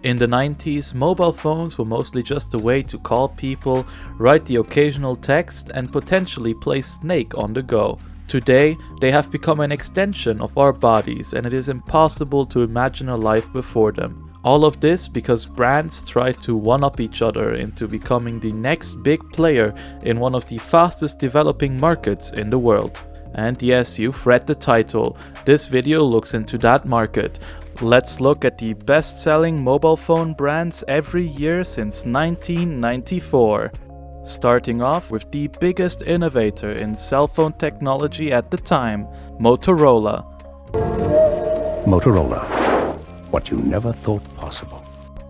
In the 90s, mobile phones were mostly just a way to call people, write the occasional text, and potentially play Snake on the go. Today, they have become an extension of our bodies, and it is impossible to imagine a life before them. All of this because brands try to one-up each other into becoming the next big player in one of the fastest developing markets in the world. And yes, you've read the title, this video looks into that market. Let's look at the best-selling mobile phone brands every year since 1994. Starting off with the biggest innovator in cell phone technology at the time, Motorola. Motorola, what you never thought possible.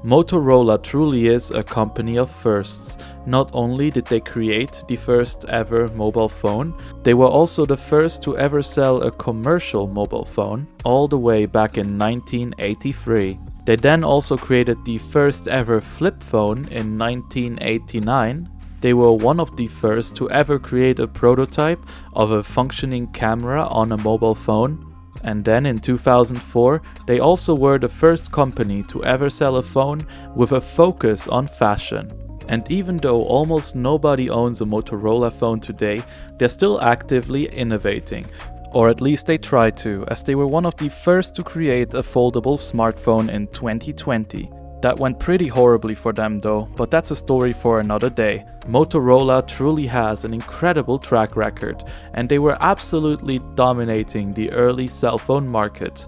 Motorola truly is a company of firsts. Not only did they create the first ever mobile phone, they were also the first to ever sell a commercial mobile phone, all the way back in 1983. They then also created the first ever flip phone in 1989. They were one of the first to ever create a prototype of a functioning camera on a mobile phone. And then in 2004, they also were the first company to ever sell a phone with a focus on fashion. And even though almost nobody owns a Motorola phone today, they're still actively innovating. Or at least they try to, as they were one of the first to create a foldable smartphone in 2020. That went pretty horribly for them though, but that's a story for another day. Motorola truly has an incredible track record, and they were absolutely dominating the early cell phone market.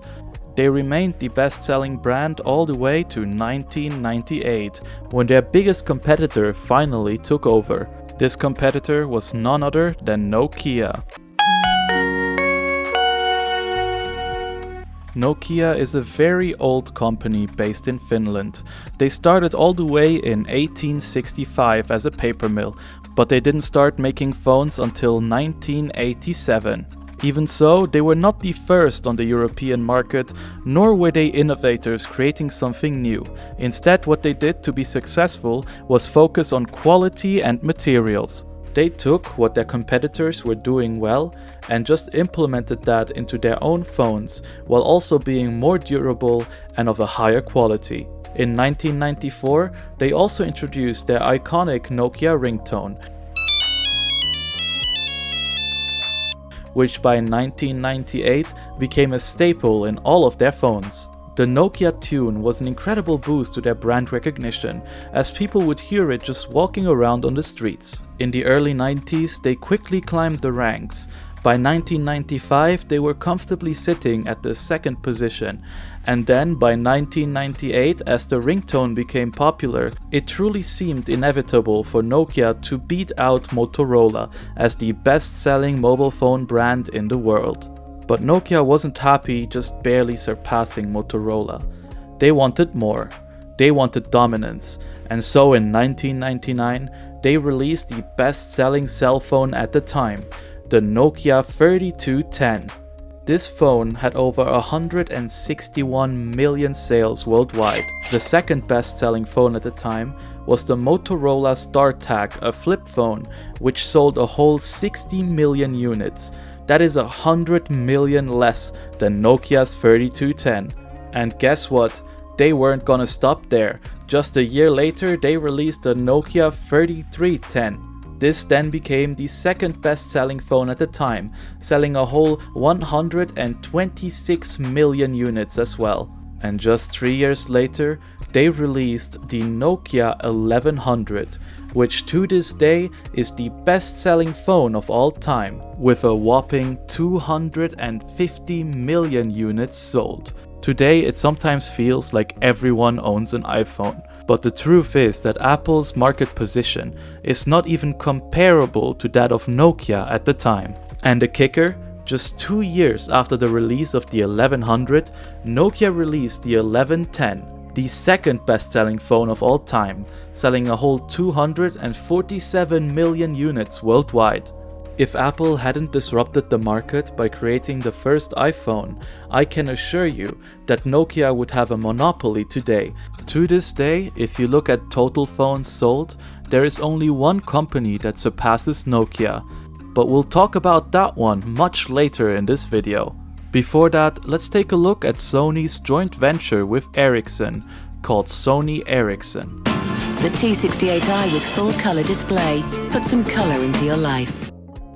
They remained the best-selling brand all the way to 1998, when their biggest competitor finally took over. This competitor was none other than Nokia. Nokia is a very old company based in Finland. They started all the way in 1865 as a paper mill, but they didn't start making phones until 1987. Even so, they were not the first on the European market, nor were they innovators creating something new. Instead, what they did to be successful was focus on quality and materials. They took what their competitors were doing well and just implemented that into their own phones, while also being more durable and of a higher quality. In 1994, they also introduced their iconic Nokia ringtone, which by 1998 became a staple in all of their phones. The Nokia tune was an incredible boost to their brand recognition, as people would hear it just walking around on the streets. In the early 90s, they quickly climbed the ranks. By 1995, they were comfortably sitting at the second position, and then by 1998, as the ringtone became popular, it truly seemed inevitable for Nokia to beat out Motorola as the best-selling mobile phone brand in the world. But Nokia wasn't happy just barely surpassing Motorola. They wanted more. They wanted dominance. And so in 1999, they released the best-selling cell phone at the time, the Nokia 3210. This phone had over 161 million sales worldwide. The second best-selling phone at the time was the Motorola StarTAC, a flip phone, which sold a whole 60 million units. That is 100 million less than Nokia's 3210. And guess what? They weren't gonna stop there. Just a year later, they released the Nokia 3310. This then became the second best-selling phone at the time, selling a whole 126 million units as well. And just 3 years later, they released the Nokia 1100, which to this day is the best-selling phone of all time, with a whopping 250 million units sold. Today it sometimes feels like everyone owns an iPhone, but the truth is that Apple's market position is not even comparable to that of Nokia at the time. And the kicker? Just 2 years after the release of the 1100, Nokia released the 1110, the second best-selling phone of all time, selling a whole 247 million units worldwide. If Apple hadn't disrupted the market by creating the first iPhone, I can assure you that Nokia would have a monopoly today. To this day, if you look at total phones sold, there is only one company that surpasses Nokia. But we'll talk about that one much later in this video. Before that, let's take a look at Sony's joint venture with Ericsson, called SonyEricson. The T68i with full color display. Put some color into your life.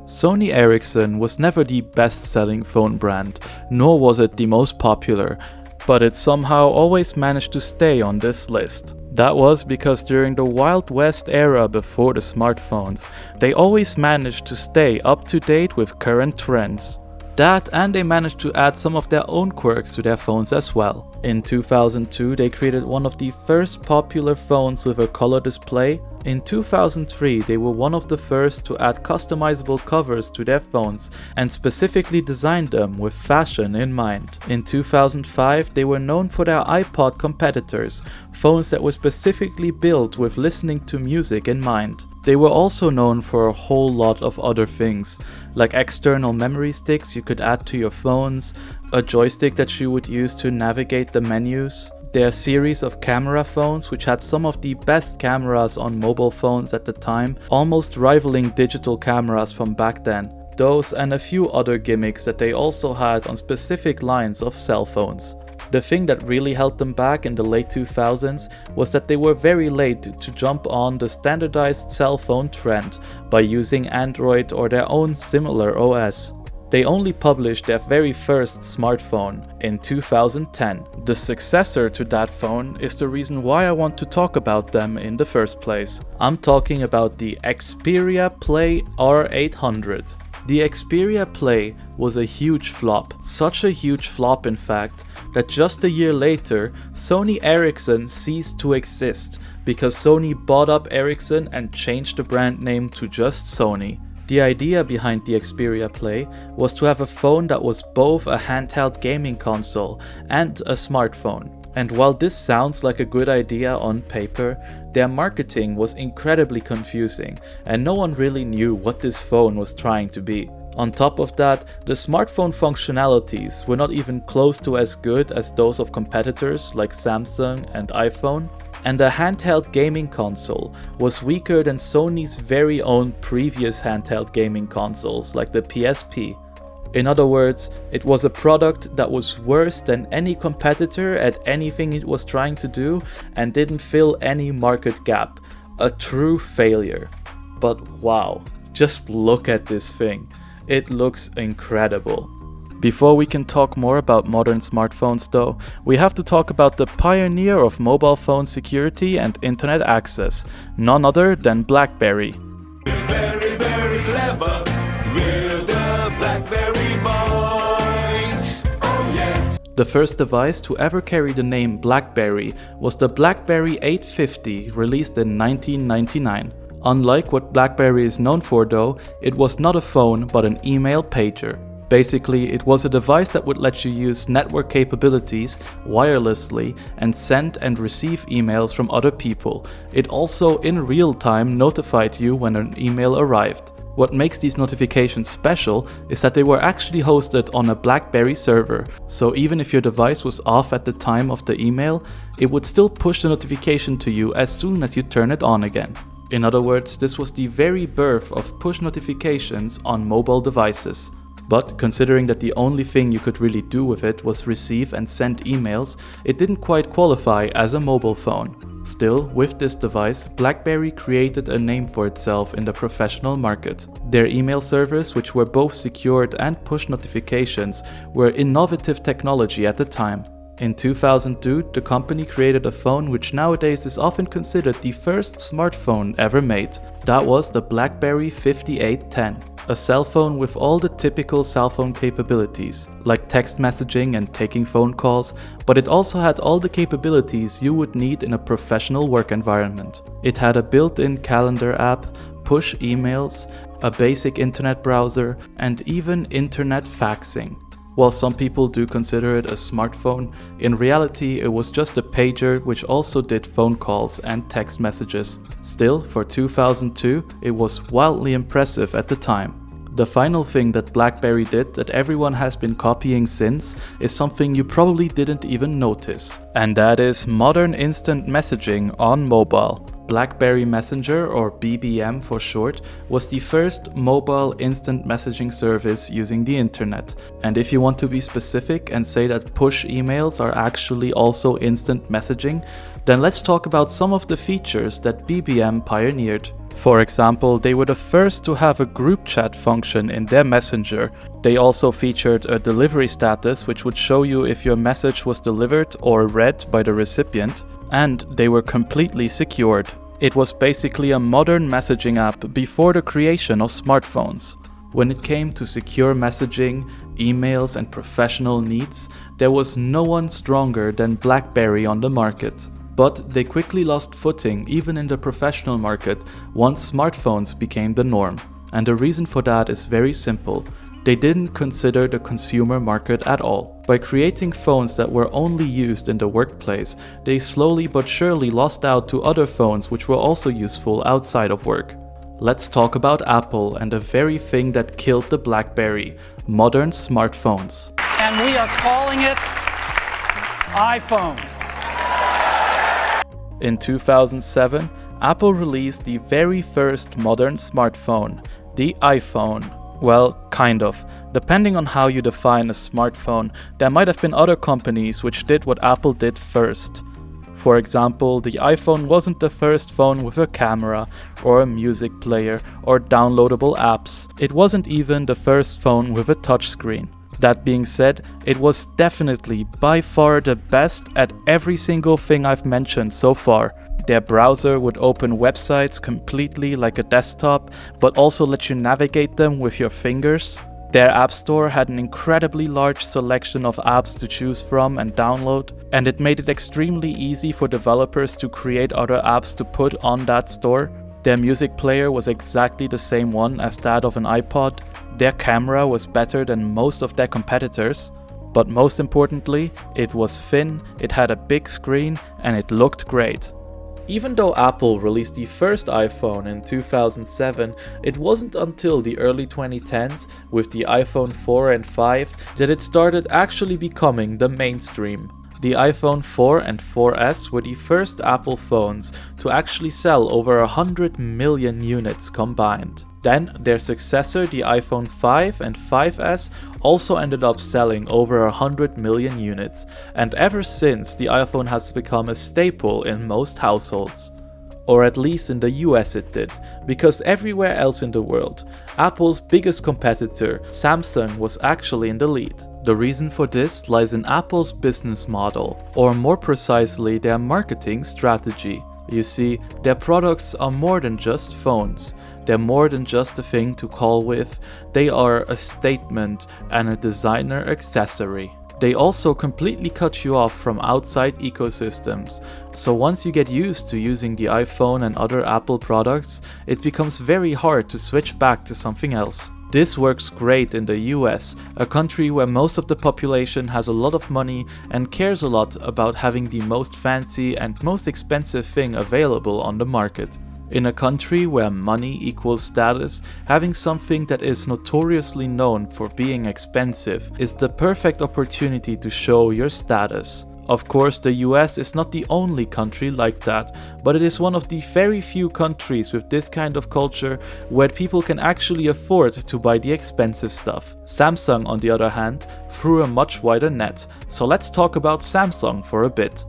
SonyEricson was never the best-selling phone brand, nor was it the most popular, but it somehow always managed to stay on this list. That was because during the Wild West era before the smartphones, they always managed to stay up to date with current trends. That, and they managed to add some of their own quirks to their phones as well. In 2002, they created one of the first popular phones with a color display. In 2003, they were one of the first to add customizable covers to their phones and specifically designed them with fashion in mind. In 2005, they were known for their iPod competitors, phones that were specifically built with listening to music in mind. They were also known for a whole lot of other things, like external memory sticks you could add to your phones, a joystick that you would use to navigate the menus, their series of camera phones which had some of the best cameras on mobile phones at the time, almost rivaling digital cameras from back then. Those and a few other gimmicks that they also had on specific lines of cell phones. The thing that really held them back in the late 2000s was that they were very late to jump on the standardized cell phone trend by using Android or their own similar OS. They only published their very first smartphone in 2010. The successor to that phone is the reason why I want to talk about them in the first place. I'm talking about the Xperia Play R800. The Xperia Play was a huge flop, such a huge flop in fact, that just a year later, SonyEricson ceased to exist because Sony bought up Ericsson and changed the brand name to just Sony. The idea behind the Xperia Play was to have a phone that was both a handheld gaming console and a smartphone. And while this sounds like a good idea on paper, their marketing was incredibly confusing and no one really knew what this phone was trying to be. On top of that, the smartphone functionalities were not even close to as good as those of competitors like Samsung and iPhone, and the handheld gaming console was weaker than Sony's very own previous handheld gaming consoles like the PSP. In other words, it was a product that was worse than any competitor at anything it was trying to do and didn't fill any market gap. A true failure. But wow, just look at this thing. It looks incredible. Before we can talk more about modern smartphones though, we have to talk about the pioneer of mobile phone security and internet access, none other than BlackBerry. Very, very clever. We're the BlackBerry boys. Oh yeah. The first device to ever carry the name BlackBerry was the BlackBerry 850, released in 1999. Unlike what BlackBerry is known for though, it was not a phone but an email pager. Basically, it was a device that would let you use network capabilities wirelessly and send and receive emails from other people. It also in real time notified you when an email arrived. What makes these notifications special is that they were actually hosted on a BlackBerry server, so even if your device was off at the time of the email, it would still push the notification to you as soon as you turn it on again. In other words, this was the very birth of push notifications on mobile devices. But considering that the only thing you could really do with it was receive and send emails, it didn't quite qualify as a mobile phone. Still, with this device, BlackBerry created a name for itself in the professional market. Their email servers, which were both secured and push notifications, were innovative technology at the time. In 2002, the company created a phone which nowadays is often considered the first smartphone ever made. That was the BlackBerry 5810. A cell phone with all the typical cell phone capabilities, like text messaging and taking phone calls, but it also had all the capabilities you would need in a professional work environment. It had a built-in calendar app, push emails, a basic internet browser, and even internet faxing. While some people do consider it a smartphone, in reality it was just a pager which also did phone calls and text messages. Still, for 2002, it was wildly impressive at the time. The final thing that BlackBerry did that everyone has been copying since is something you probably didn't even notice, and that is modern instant messaging on mobile. BlackBerry Messenger, or BBM for short, was the first mobile instant messaging service using the internet. And if you want to be specific and say that push emails are actually also instant messaging, Then let's talk about some of the features that BBM pioneered. For example, they were the first to have a group chat function in their messenger. They also featured a delivery status, which would show you if your message was delivered or read by the recipient, and they were completely secured. It was basically a modern messaging app before the creation of smartphones. When it came to secure messaging, emails and professional needs, there was no one stronger than BlackBerry on the market. But they quickly lost footing even in the professional market once smartphones became the norm. And the reason for that is very simple. They didn't consider the consumer market at all. By creating phones that were only used in the workplace, they slowly but surely lost out to other phones which were also useful outside of work. Let's talk about Apple and the very thing that killed the BlackBerry, modern smartphones. And we are calling it iPhone. In 2007, Apple released the very first modern smartphone, the iPhone. Well, kind of. Depending on how you define a smartphone, there might have been other companies which did what Apple did first. For example, the iPhone wasn't the first phone with a camera, or a music player, or downloadable apps. It wasn't even the first phone with a touchscreen. That being said, it was definitely by far the best at every single thing I've mentioned so far. Their browser would open websites completely like a desktop, but also let you navigate them with your fingers. Their app store had an incredibly large selection of apps to choose from and download, and it made it extremely easy for developers to create other apps to put on that store. Their music player was exactly the same one as that of an iPod. Their camera was better than most of their competitors. But most importantly, it was thin, it had a big screen, and it looked great. Even though Apple released the first iPhone in 2007, it wasn't until the early 2010s, with the iPhone 4 and 5, that it started actually becoming the mainstream. The iPhone 4 and 4S were the first Apple phones to actually sell over 100 million units combined. Then their successor, the iPhone 5 and 5S, also ended up selling over 100 million units, and ever since the iPhone has become a staple in most households. Or at least in the US it did, because everywhere else in the world, Apple's biggest competitor, Samsung, was actually in the lead. The reason for this lies in Apple's business model, or more precisely their marketing strategy. You see, their products are more than just phones. They're more than just a thing to call with, they are a statement and a designer accessory. They also completely cut you off from outside ecosystems, so once you get used to using the iPhone and other Apple products, it becomes very hard to switch back to something else. This works great in the US, a country where most of the population has a lot of money and cares a lot about having the most fancy and most expensive thing available on the market. In a country where money equals status, having something that is notoriously known for being expensive is the perfect opportunity to show your status. Of course, the US is not the only country like that, but it is one of the very few countries with this kind of culture where people can actually afford to buy the expensive stuff. Samsung, on the other hand, threw a much wider net, so let's talk about Samsung for a bit.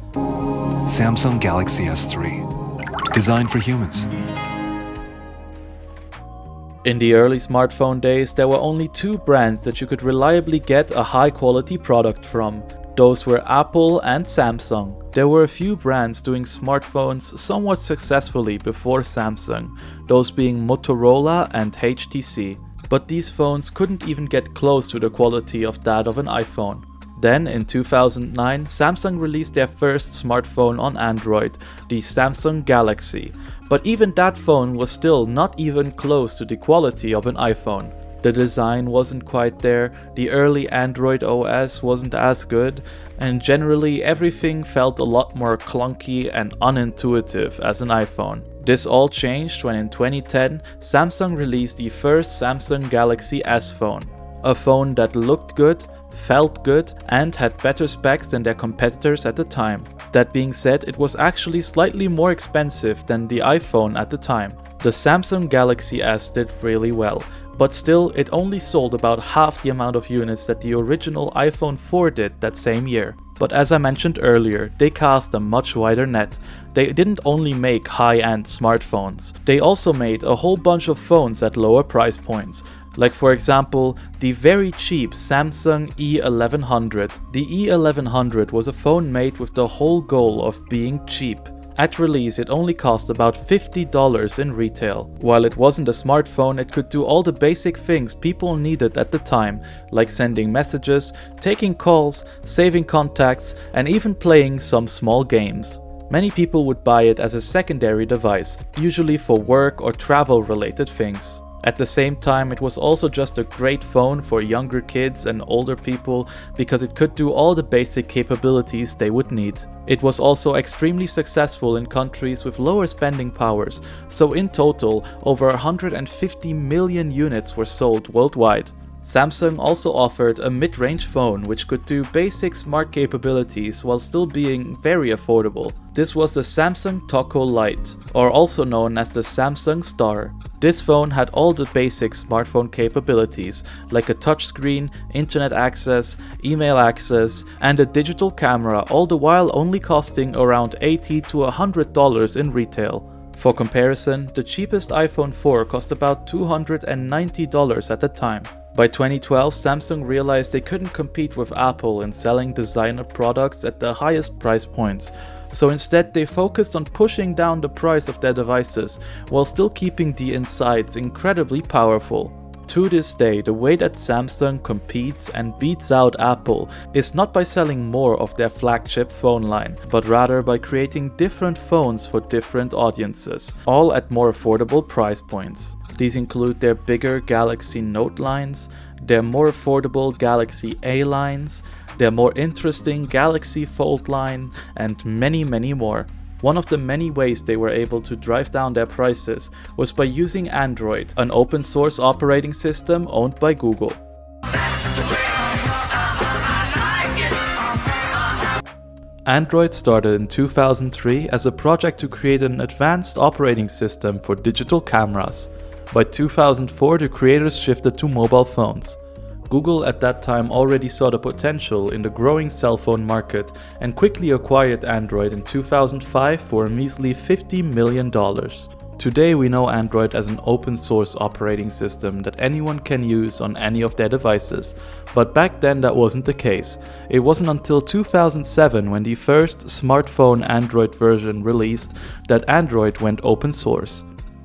Samsung Galaxy S3. Designed for humans. In the early smartphone days, there were only two brands that you could reliably get a high quality product from. Those were Apple and Samsung. There were a few brands doing smartphones somewhat successfully before Samsung, those being Motorola and HTC. But these phones couldn't even get close to the quality of that of an iPhone. Then, in 2009, Samsung released their first smartphone on Android, the Samsung Galaxy. But even that phone was still not even close to the quality of an iPhone. The design wasn't quite there, the early Android OS wasn't as good, and generally everything felt a lot more clunky and unintuitive as an iPhone. This all changed when in 2010, Samsung released the first Samsung Galaxy S phone. A phone that looked good, felt good, and had better specs than their competitors at the time. That being said, it was actually slightly more expensive than the iPhone at the time. The Samsung Galaxy S did really well, but still it only sold about half the amount of units that the original iPhone 4 did that same year. But as I mentioned earlier, they cast a much wider net. They didn't only make high-end smartphones, they also made a whole bunch of phones at lower price points. Like for example, the very cheap Samsung E1100. The E1100 was a phone made with the whole goal of being cheap. At release, it only cost about $50 in retail. While it wasn't a smartphone, it could do all the basic things people needed at the time, like sending messages, taking calls, saving contacts, and even playing some small games. Many people would buy it as a secondary device, usually for work or travel related things. At the same time, it was also just a great phone for younger kids and older people because it could do all the basic capabilities they would need. It was also extremely successful in countries with lower spending powers, so in total, over 150 million units were sold worldwide. Samsung also offered a mid-range phone which could do basic smart capabilities while still being very affordable. This was the Samsung Taco Lite, or also known as the Samsung Star. This phone had all the basic smartphone capabilities, like a touchscreen, internet access, email access, and a digital camera, all the while only costing around $80 to $100 in retail. For comparison, the cheapest iPhone 4 cost about $290 at the time. By 2012, Samsung realized they couldn't compete with Apple in selling designer products at the highest price points, so instead they focused on pushing down the price of their devices while still keeping the insides incredibly powerful. To this day, the way that Samsung competes and beats out Apple is not by selling more of their flagship phone line, but rather by creating different phones for different audiences, all at more affordable price points. These include their bigger Galaxy Note lines, their more affordable Galaxy A lines, their more interesting Galaxy Fold line, and many more. One of the many ways they were able to drive down their prices was by using Android, an open source operating system owned by Google. Android started in 2003 as a project to create an advanced operating system for digital cameras. By 2004, the creators shifted to mobile phones. Google at that time already saw the potential in the growing cell phone market and quickly acquired Android in 2005 for a measly $50 million. Today we know Android as an open source operating system that anyone can use on any of their devices, but back then that wasn't the case. It wasn't until 2007 when the first smartphone Android version released that Android went open source.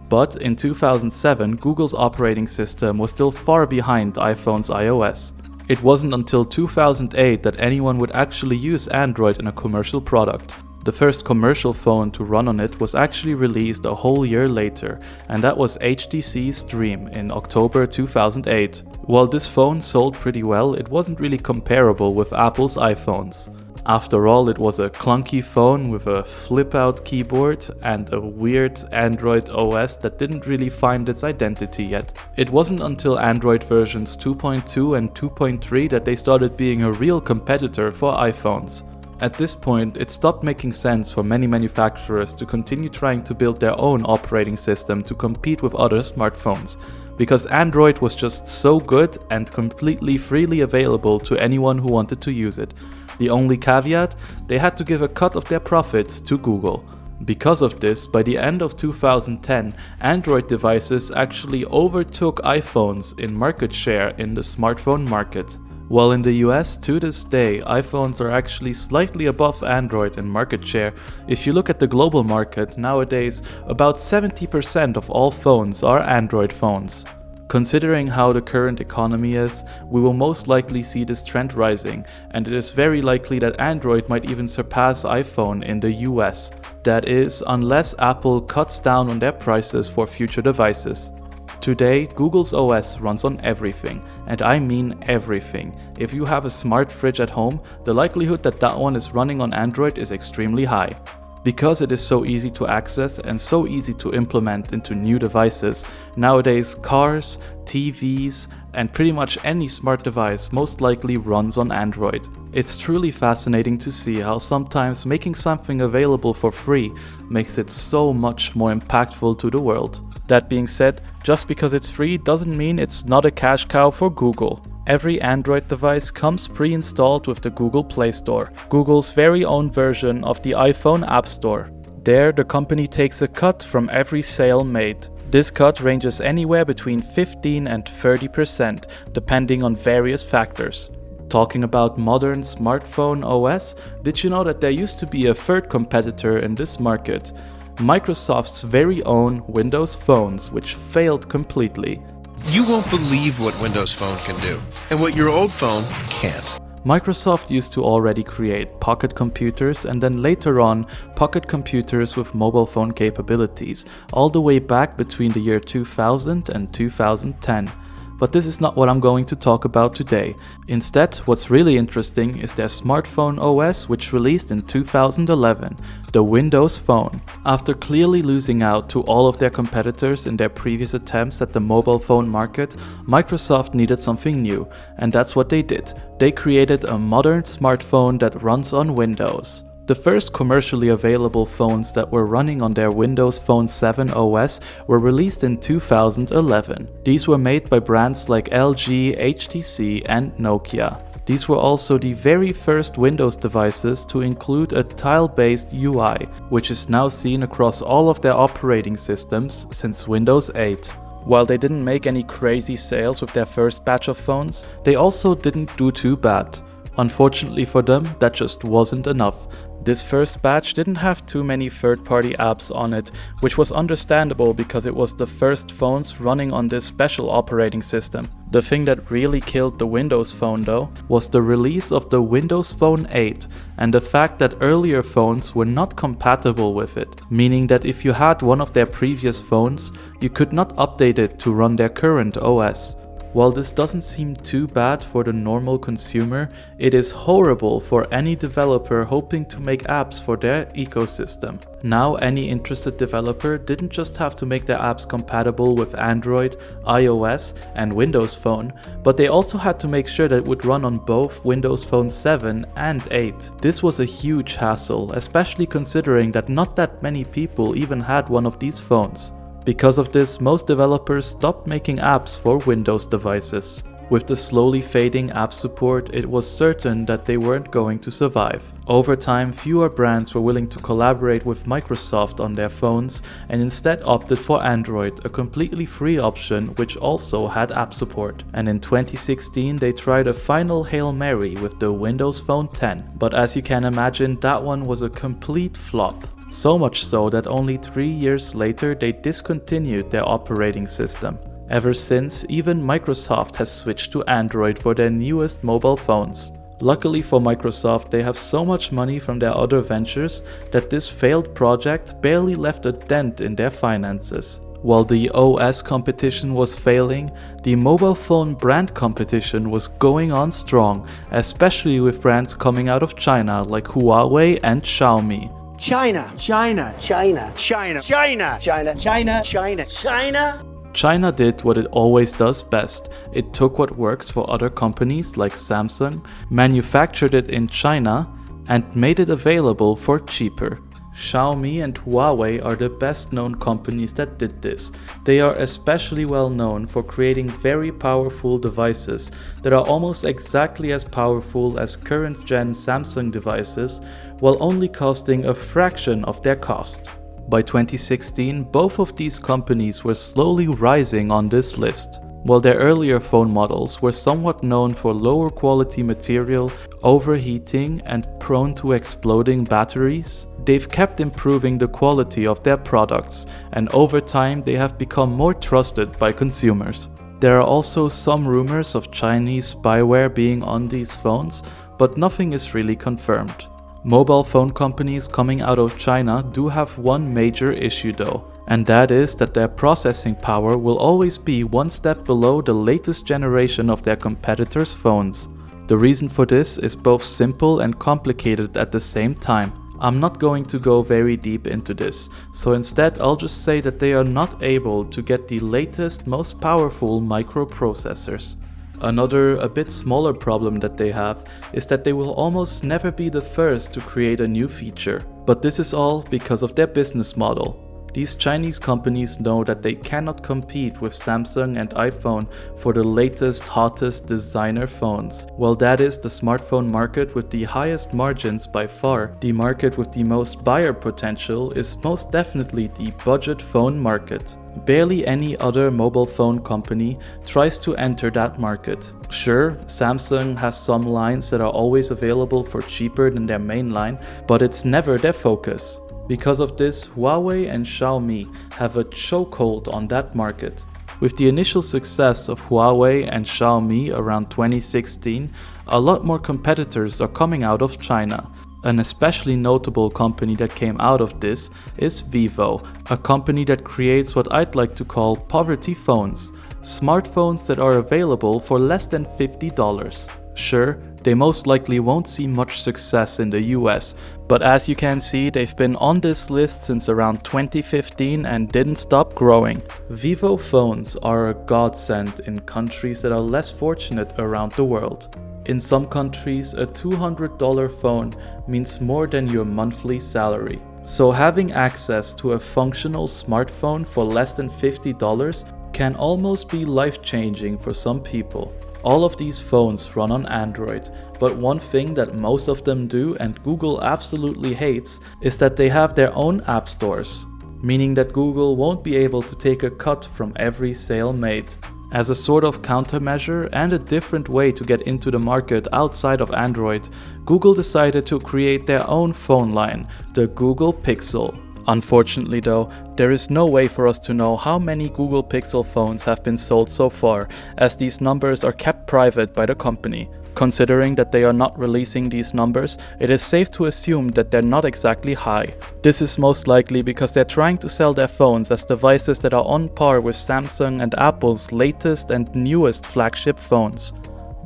But in 2007, Google's operating system was still far behind iPhone's iOS. It wasn't until 2008 that anyone would actually use Android in a commercial product. The first commercial phone to run on it was actually released a whole year later, and that was HTC's Dream in October 2008. While this phone sold pretty well, it wasn't really comparable with Apple's iPhones. After all, it was a clunky phone with a flip-out keyboard and a weird Android OS that didn't really find its identity yet. It wasn't until Android versions 2.2 and 2.3 that they started being a real competitor for iPhones. At this point, it stopped making sense for many manufacturers to continue trying to build their own operating system to compete with other smartphones, because Android was just so good and completely freely available to anyone who wanted to use it. The only caveat, they had to give a cut of their profits to Google. Because of this, by the end of 2010, Android devices actually overtook iPhones in market share in the smartphone market. While in the US, to this day, iPhones are actually slightly above Android in market share. If you look at the global market, nowadays, about 70% of all phones are Android phones. Considering how the current economy is, we will most likely see this trend rising, and it is very likely that Android might even surpass iPhone in the US. That is, unless Apple cuts down on their prices for future devices. Today, Google's OS runs on everything, and I mean everything. If you have a smart fridge at home, the likelihood that that one is running on Android is extremely high. Because it is so easy to access and so easy to implement into new devices, nowadays cars, TVs, and pretty much any smart device most likely runs on Android. It's truly fascinating to see how sometimes making something available for free makes it so much more impactful to the world. That being said, just because it's free doesn't mean it's not a cash cow for Google. Every Android device comes pre-installed with the Google Play Store, Google's very own version of the iPhone App Store. There, the company takes a cut from every sale made. This cut ranges anywhere between 15 and 30%, depending on various factors. Talking about modern smartphone OS, did you know that there used to be a third competitor in this market? Microsoft's very own Windows phones, which failed completely. You won't believe what Windows Phone can do, and what your old phone can't. Microsoft used to already create pocket computers and then later on pocket computers with mobile phone capabilities, all the way back between the year 2000 and 2010. But this is not what I'm going to talk about today. Instead, what's really interesting is their smartphone OS, which released in 2011, the Windows Phone. After clearly losing out to all of their competitors in their previous attempts at the mobile phone market, Microsoft needed something new, and that's what they did. They created a modern smartphone that runs on Windows. The first commercially available phones that were running on their Windows Phone 7 OS were released in 2011. These were made by brands like LG, HTC and Nokia. These were also the very first Windows devices to include a tile-based UI, which is now seen across all of their operating systems since Windows 8. While they didn't make any crazy sales with their first batch of phones, they also didn't do too bad. Unfortunately for them, that just wasn't enough. This first batch didn't have too many third-party apps on it, which was understandable because it was the first phones running on this special operating system. The thing that really killed the Windows Phone though was the release of the Windows Phone 8 and the fact that earlier phones were not compatible with it, meaning that if you had one of their previous phones, you could not update it to run their current OS. While this doesn't seem too bad for the normal consumer, it is horrible for any developer hoping to make apps for their ecosystem. Now any interested developer didn't just have to make their apps compatible with Android, iOS and Windows Phone, but they also had to make sure that it would run on both Windows Phone 7 and 8. This was a huge hassle, especially considering that not that many people even had one of these phones. Because of this, most developers stopped making apps for Windows devices. With the slowly fading app support, it was certain that they weren't going to survive. Over time, fewer brands were willing to collaborate with Microsoft on their phones and instead opted for Android, a completely free option which also had app support. And in 2016, they tried a final Hail Mary with the Windows Phone 10. But as you can imagine, that one was a complete flop. So much so that only 3 years later they discontinued their operating system. Ever since, even Microsoft has switched to Android for their newest mobile phones. Luckily for Microsoft, they have so much money from their other ventures that this failed project barely left a dent in their finances. While the OS competition was failing, the mobile phone brand competition was going on strong, especially with brands coming out of China like Huawei and Xiaomi. China, China, China, China, China, China, China, China, China. China did what it always does best. It took what works for other companies like Samsung, manufactured it in China, and made it available for cheaper. Xiaomi and Huawei are the best known companies that did this. They are especially well known for creating very powerful devices that are almost exactly as powerful as current gen Samsung devices, while only costing a fraction of their cost. By 2016, both of these companies were slowly rising on this list. While their earlier phone models were somewhat known for lower quality material, overheating, and prone to exploding batteries, they've kept improving the quality of their products, and over time they have become more trusted by consumers. There are also some rumors of Chinese spyware being on these phones, but nothing is really confirmed. Mobile phone companies coming out of China do have one major issue though, and that is that their processing power will always be one step below the latest generation of their competitors' phones. The reason for this is both simple and complicated at the same time. I'm not going to go very deep into this, so instead I'll just say that they are not able to get the latest, most powerful microprocessors. Another, a bit smaller problem that they have is that they will almost never be the first to create a new feature. But this is all because of their business model. These Chinese companies know that they cannot compete with Samsung and iPhone for the latest, hottest designer phones. While that is the smartphone market with the highest margins by far, the market with the most buyer potential is most definitely the budget phone market. Barely any other mobile phone company tries to enter that market. Sure, Samsung has some lines that are always available for cheaper than their main line, but it's never their focus. Because of this, Huawei and Xiaomi have a chokehold on that market. With the initial success of Huawei and Xiaomi around 2016, a lot more competitors are coming out of China. An especially notable company that came out of this is Vivo, a company that creates what I'd like to call poverty phones, smartphones that are available for less than $50. Sure, they most likely won't see much success in the US, but as you can see, they've been on this list since around 2015 and didn't stop growing. Vivo phones are a godsend in countries that are less fortunate around the world. In some countries, a $200 phone means more than your monthly salary. So having access to a functional smartphone for less than $50 can almost be life-changing for some people. All of these phones run on Android, but one thing that most of them do and Google absolutely hates is that they have their own app stores, meaning that Google won't be able to take a cut from every sale made. As a sort of countermeasure and a different way to get into the market outside of Android, Google decided to create their own phone line, the Google Pixel. Unfortunately though, there is no way for us to know how many Google Pixel phones have been sold so far, as these numbers are kept private by the company. Considering that they are not releasing these numbers, it is safe to assume that they're not exactly high. This is most likely because they're trying to sell their phones as devices that are on par with Samsung and Apple's latest and newest flagship phones.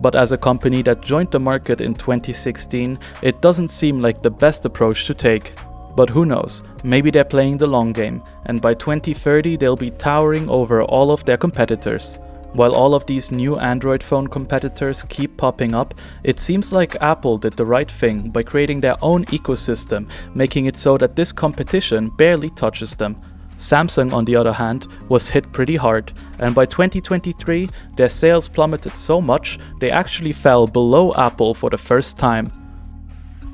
But as a company that joined the market in 2016, it doesn't seem like the best approach to take. But who knows, maybe they're playing the long game, and by 2030 they'll be towering over all of their competitors. While all of these new Android phone competitors keep popping up, it seems like Apple did the right thing by creating their own ecosystem, making it so that this competition barely touches them. Samsung, on the other hand, was hit pretty hard, and by 2023 their sales plummeted so much they actually fell below Apple for the first time.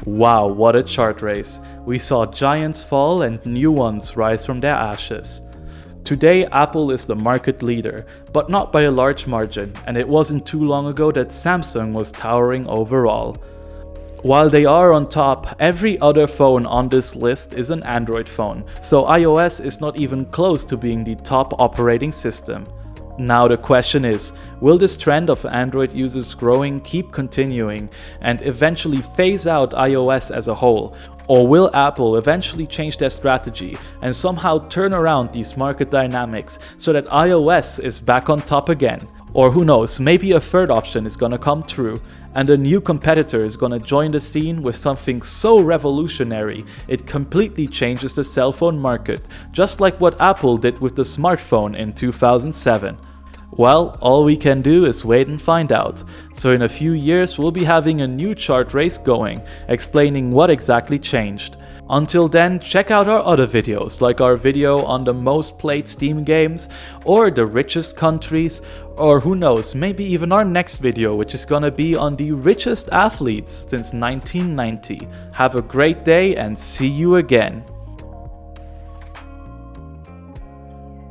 Wow, what a chart race. We saw giants fall and new ones rise from their ashes. Today, Apple is the market leader, but not by a large margin, and it wasn't too long ago that Samsung was towering overall. While they are on top, every other phone on this list is an Android phone, so iOS is not even close to being the top operating system. Now the question is, will this trend of Android users growing keep continuing and eventually phase out iOS as a whole? Or will Apple eventually change their strategy and somehow turn around these market dynamics so that iOS is back on top again? Or who knows, maybe a third option is gonna come true and a new competitor is gonna join the scene with something so revolutionary it completely changes the cell phone market, just like what Apple did with the smartphone in 2007. Well, all we can do is wait and find out. So in a few years we'll be having a new chart race going, explaining what exactly changed. Until then, check out our other videos, like our video on the most played Steam games, or the richest countries, or who knows, maybe even our next video, which is gonna be on the richest athletes since 1990. Have a great day and see you again.